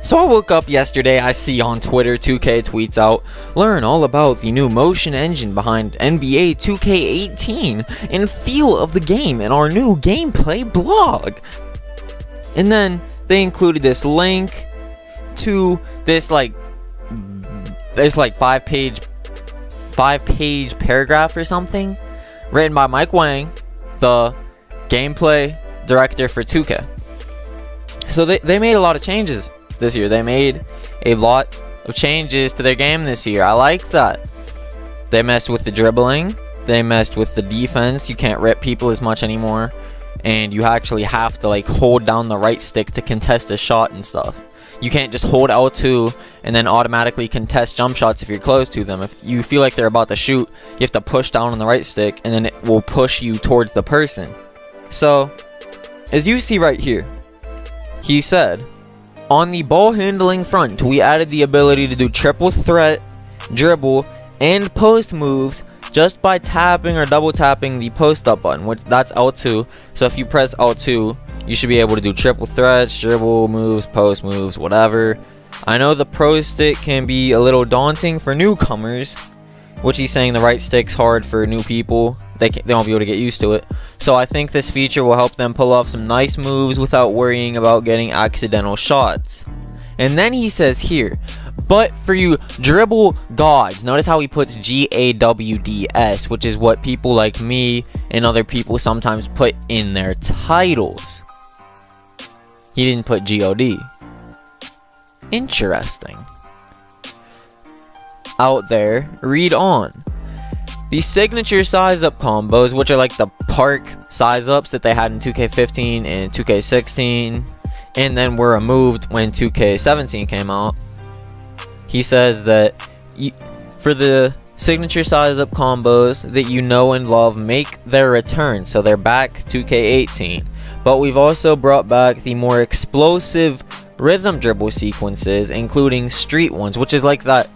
So I woke up yesterday, I see on Twitter 2K tweets out, learn all about the new motion engine behind NBA 2K18 and feel of the game in our new gameplay blog. And then they included this link to this five-page paragraph or something written by Mike Wang, the gameplay director for 2K. So they made a lot of changes this year. They made a lot of changes to their game this year. I like that. They messed with the dribbling. They messed with the defense. You can't rip people as much anymore. And you actually have to hold down the right stick to contest a shot and stuff. You can't just hold L2 and then automatically contest jump shots if you're close to them. If you feel like they're about to shoot, you have to push down on the right stick and then it will push you towards the person. So, as you see right here, he said, on the ball handling front, we added the ability to do triple threat, dribble, and post moves just by tapping or double tapping the post up button, which that's L2. So if you press L2, you should be able to do triple threats, dribble moves, post moves, whatever. I know the pro stick can be a little daunting for newcomers, which he's saying the right stick's hard for new people. They won't be able to get used to it. So I think this feature will help them pull off some nice moves without worrying about getting accidental shots. And then he says here, but for you dribble gods, notice how he puts GAWDS, which is what people like me and other people sometimes put in their titles. He didn't put GOD. Interesting. Out there, read on. The signature size up combos, which are like the park size ups that they had in 2K15 and 2K16, and then were removed when 2K17 came out. He says that for the signature size up combos that you know and love make their return, so they're back 2K18. But we've also brought back the more explosive rhythm dribble sequences, including street ones, which is like that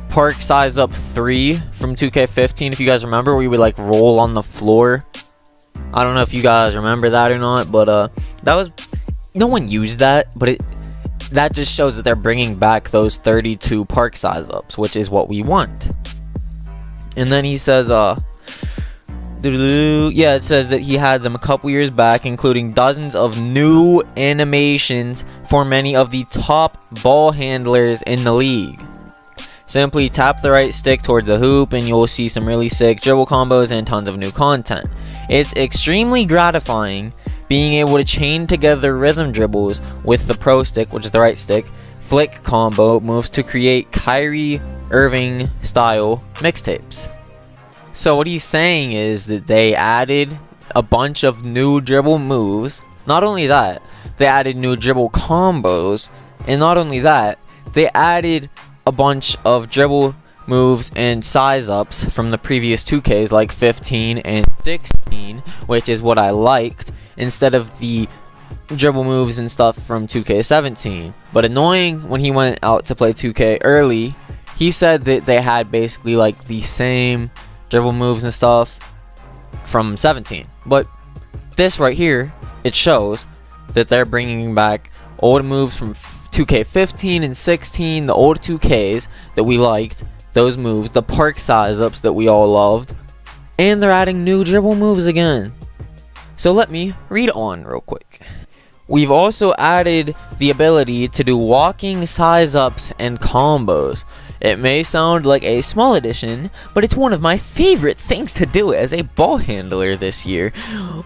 park size up 3 from 2K15, if you guys remember, where we would roll on the floor. I don't know if you guys remember that or not, but that was, no one used that, but that just shows that they're bringing back those 32 park size ups, which is what we want. And then he says it says that he had them a couple years back, including dozens of new animations for many of the top ball handlers in the league. Simply tap the right stick toward the hoop and you'll see some really sick dribble combos and tons of new content. It's extremely gratifying being able to chain together rhythm dribbles with the pro stick, which is the right stick, flick combo moves to create Kyrie Irving style mixtapes. So what he's saying is that they added a bunch of new dribble moves. Not only that, they added new dribble combos, and not only that, they added a bunch of dribble moves and size ups from the previous 2Ks like 15 and 16, which is what I liked, instead of the dribble moves and stuff from 2K17. But annoying, when he went out to play 2K early, he said that they had basically the same dribble moves and stuff from 17. But this right here, it shows that they're bringing back old moves from 2K15 and 16, the old 2Ks that we liked, those moves, the park size ups that we all loved, and they're adding new dribble moves again. So let me read on real quick. We've also added the ability to do walking size ups and combos. It may sound like a small addition, but it's one of my favorite things to do as a ball handler this year.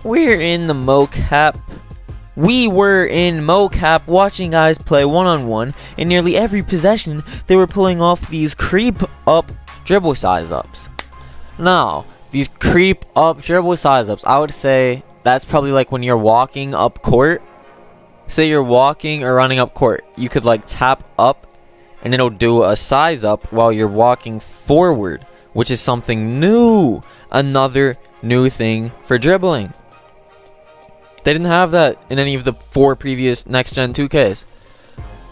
We were in mocap watching guys play one-on-one, and nearly every possession they were pulling off these creep up dribble size ups. Now, these creep up dribble size ups, I would say that's probably when you're walking up court. Say you're walking or running up court, you could tap up and it'll do a size up while you're walking forward, which is something new. Another new thing for dribbling. They didn't have that in any of the 4 previous next gen 2Ks.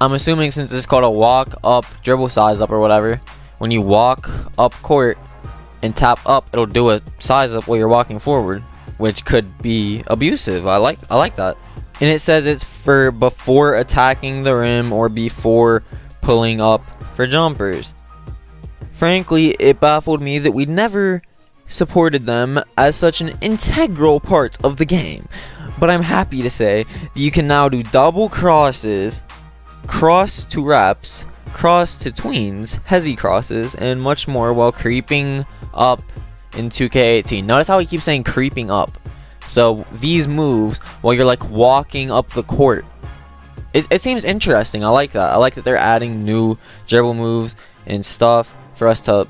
I'm assuming since it's called a walk up dribble size up or whatever, when you walk up court and tap up, it'll do a size up while you're walking forward, which could be abusive. I like that. And it says it's for before attacking the rim or before pulling up for jumpers. Frankly, it baffled me that we never supported them as such an integral part of the game. But I'm happy to say that you can now do double crosses, cross to reps, cross to tweens, hezi crosses, and much more while creeping up in 2K18. Notice how he keeps saying creeping up. So these moves while you're like walking up the court. It seems interesting. I like that. I like that they're adding new dribble moves and stuff for us to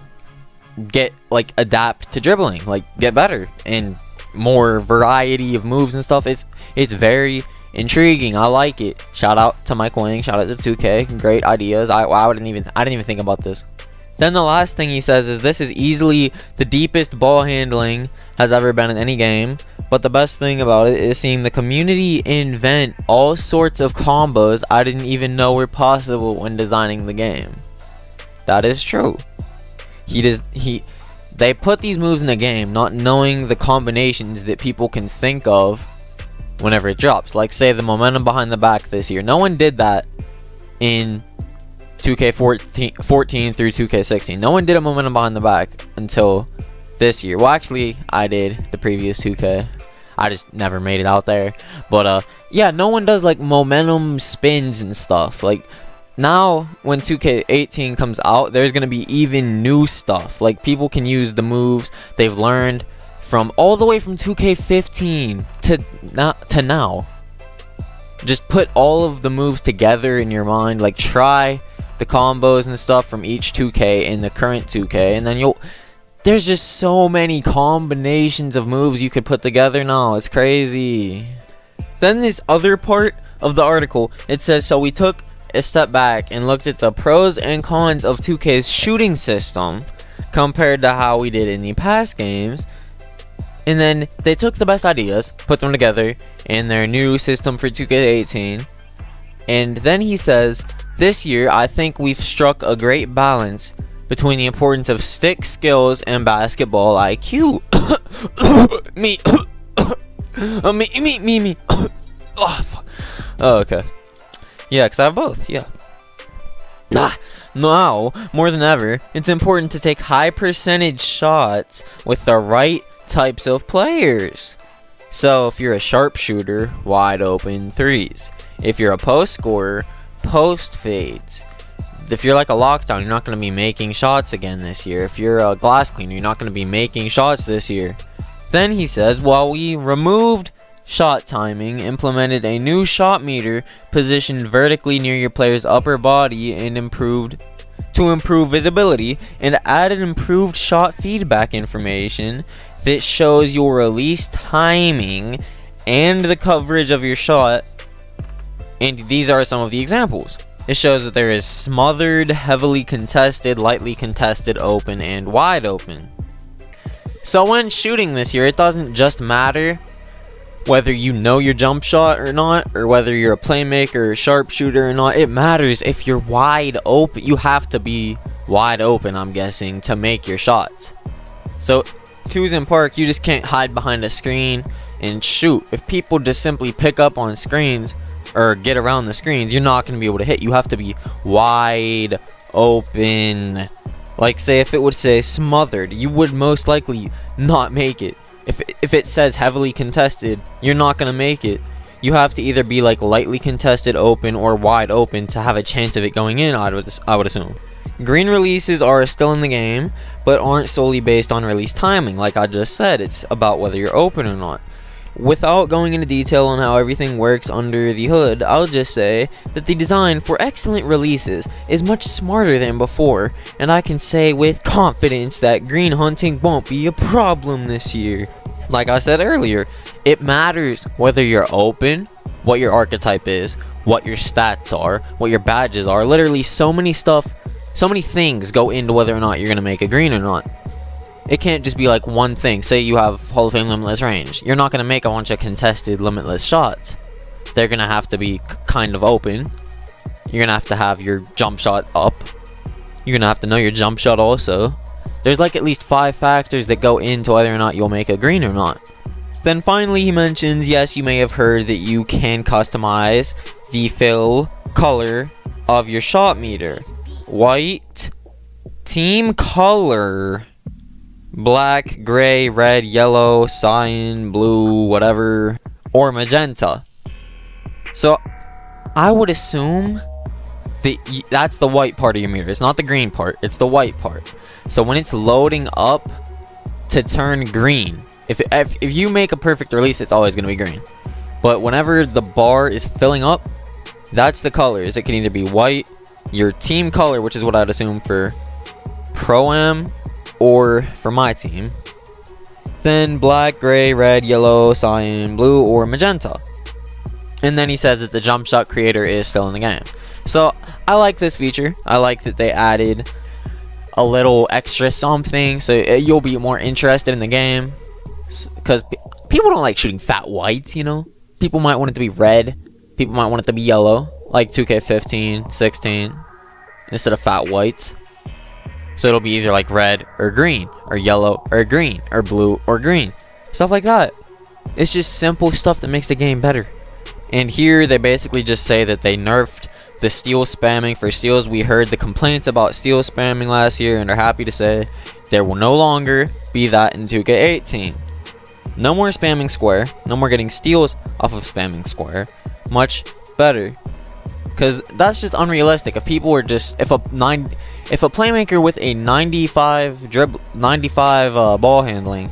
get like adapt to dribbling, like get better and more variety of moves and stuff. It's very intriguing. I like it. Shout out to Mike Wang. Shout out to 2K. Great ideas. I didn't even think about this. Then the last thing he says is this is easily the deepest ball handling has ever been in any game. But the best thing about it is seeing the community invent all sorts of combos I didn't even know were possible when designing the game. That is true. They put these moves in the game not knowing the combinations that people can think of whenever it drops. Like say the momentum behind the back this year. No one did that in 2K14 through 2K16. No one did a momentum behind the back until this year. Well, actually, I did the previous 2K. I just never made it out there. But yeah, no one does like momentum spins and stuff. Like now when 2K18 comes out, there's going to be even new stuff. Like people can use the moves they've learned from all the way from 2K15 to now. Just put all of the moves together in your mind. Like try the combos and stuff from each 2K in the current 2K, and then there's just so many combinations of moves you could put together now. It's crazy. Then this other part of the article, it says, so we took a step back and looked at the pros and cons of 2K's shooting system compared to how we did in the past games. And then they took the best ideas, put them together in their new system for 2K18. And then he says, this year I think we've struck a great balance between the importance of stick skills and basketball IQ. me. Oh, okay. Yeah, because I have both, yeah. Now, more than ever, it's important to take high percentage shots with the right types of players. So, if you're a sharpshooter, wide open threes. If you're a post scorer, post fades. If you're like a lockdown, you're not going to be making shots again this year. If you're a glass cleaner, you're not going to be making shots this year. Then he says, while we removed shot timing, implemented a new shot meter positioned vertically near your player's upper body and improved visibility, and added improved shot feedback information that shows your release timing and the coverage of your shot. And these are some of the examples. It shows that there is smothered, heavily contested, lightly contested, open, and wide open. So when shooting this year, it doesn't just matter whether you know your jump shot or not, or whether you're a playmaker or sharpshooter or not. It matters if you're wide open. You have to be wide open, I'm guessing, to make your shots. So, twos in park, you just can't hide behind a screen and shoot. If people just simply pick up on screens or get around the screens, you're not going to be able to hit. You have to be wide open. Like, say, if it would say smothered, you would most likely not make it. If it says heavily contested, you're not going to make it. You have to either be like lightly contested, open, or wide open to have a chance of it going in, I would assume. Green releases are still in the game, but aren't solely based on release timing. Like I just said, it's about whether you're open or not. Without going into detail on how everything works under the hood, I'll just say that the design for excellent releases is much smarter than before, and I can say with confidence that green hunting won't be a problem this year. Like I said earlier, it matters whether you're open, what your archetype is, what your stats are, what your badges are. Literally so many things go into whether or not you're going to make a green or not. It can't just be like one thing. Say you have Hall of Fame limitless range. You're not going to make a bunch of contested limitless shots. They're going to have to be kind of open. You're going to have your jump shot up. You're going to have to know your jump shot also. There's like at least 5 factors that go into whether or not you'll make a green or not. Then finally he mentions, yes, you may have heard that you can customize the fill color of your shot meter. White, team color, black, gray, red, yellow, cyan, blue, whatever, or magenta. So I would assume that that's the white part of your meter. It's not the green part, it's the white part. So when it's loading up to turn green, if you make a perfect release, it's always going to be green. But whenever the bar is filling up, that's the colors. It can either be white, your team color, which is what I'd assume for Pro-Am, or for my team, then black, gray, red, yellow, cyan, blue, or magenta. And then he says that the jump shot creator is still in the game. So I like this feature. I like that they added a little extra something, so you'll be more interested in the game. Because people don't like shooting fat whites, you know? People might want it to be red. People might want it to be yellow. Like 2K15, 16. Instead of fat whites. So it'll be either like red or green. Or yellow or green. Or blue or green. Stuff like that. It's just simple stuff that makes the game better. And here they basically just say that they nerfed the steal spamming for steals. We heard the complaints about steal spamming last year, and they're happy to say there will no longer be that in 2K18. No more spamming square. No more getting steals off of spamming square. Much better. Because that's just unrealistic. If people were just... If a playmaker with a 95 ball handling,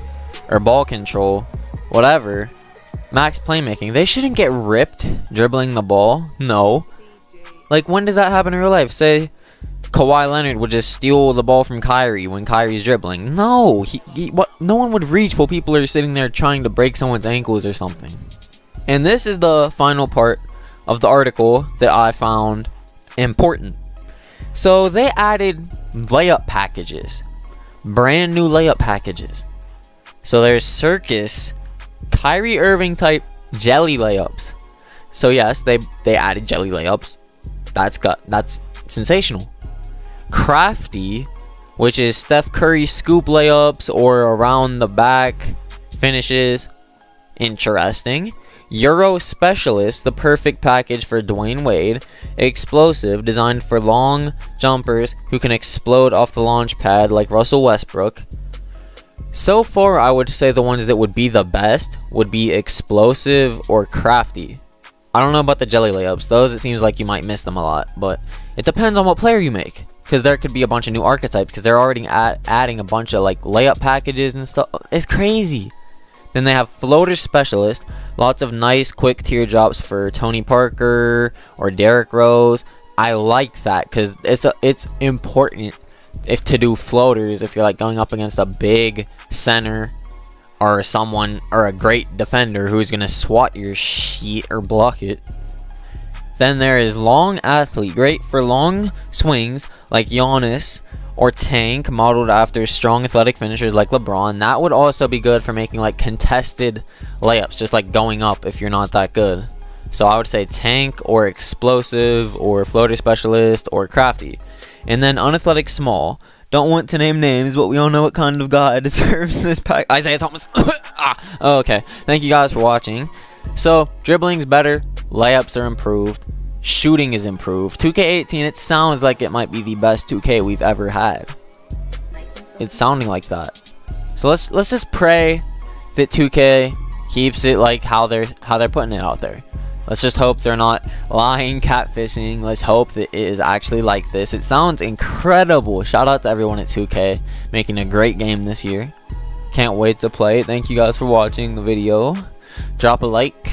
or ball control, whatever, max playmaking, they shouldn't get ripped dribbling the ball. No. Like, when does that happen in real life? Say Kawhi Leonard would just steal the ball from Kyrie when Kyrie's dribbling. No, no one would reach while people are sitting there trying to break someone's ankles or something. And this is the final part of the article that I found important. So they added layup packages, brand new layup packages. So there's Circus, Kyrie Irving type jelly layups. So yes, they added jelly layups. That's sensational. Crafty, which is Steph Curry scoop layups or around the back finishes. Interesting. Euro Specialist, the perfect package for Dwayne Wade. Explosive, designed for long jumpers who can explode off the launch pad like Russell Westbrook. So far, I would say the ones that would be the best would be Explosive or Crafty. I don't know about the jelly layups. Those, it seems like you might miss them a lot. But it depends on what player you make. Because there could be a bunch of new archetypes. Because they're already adding a bunch of like layup packages and stuff. It's crazy. Then they have Floater Specialist. Lots of nice quick teardrops for Tony Parker or Derrick Rose. I like that. Because it's important to do floaters if you're like going up against a big center. Or someone, or a great defender who's going to swat your shit or block it. Then there is Long Athlete, great for long swings like Giannis or Tank, modeled after strong athletic finishers like LeBron. That would also be good for making like contested layups, just like going up if you're not that good. So I would say Tank or Explosive or Floater Specialist or Crafty. And then Unathletic Small. Don't want to name names, but we all know what kind of guy deserves this pack. Isaiah Thomas. Okay. Thank you guys for watching. So, dribbling's better. Layups are improved. Shooting is improved. 2K18, it sounds like it might be the best 2K we've ever had. It's sounding like that. So let's just pray that 2K keeps it like how they're putting it out there. Let's just hope they're not lying, catfishing. Let's hope that it is actually like this. It sounds incredible. Shout out to everyone at 2K making a great game this year. Can't wait to play it. Thank you guys for watching the video. Drop a like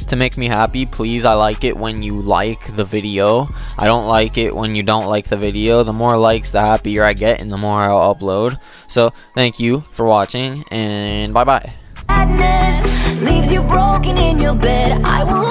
to make me happy. Please, I like it when you like the video. I don't like it when you don't like the video. The more likes, the happier I get and the more I'll upload. So, thank you for watching and bye-bye. Leaves you broken in your bed. I will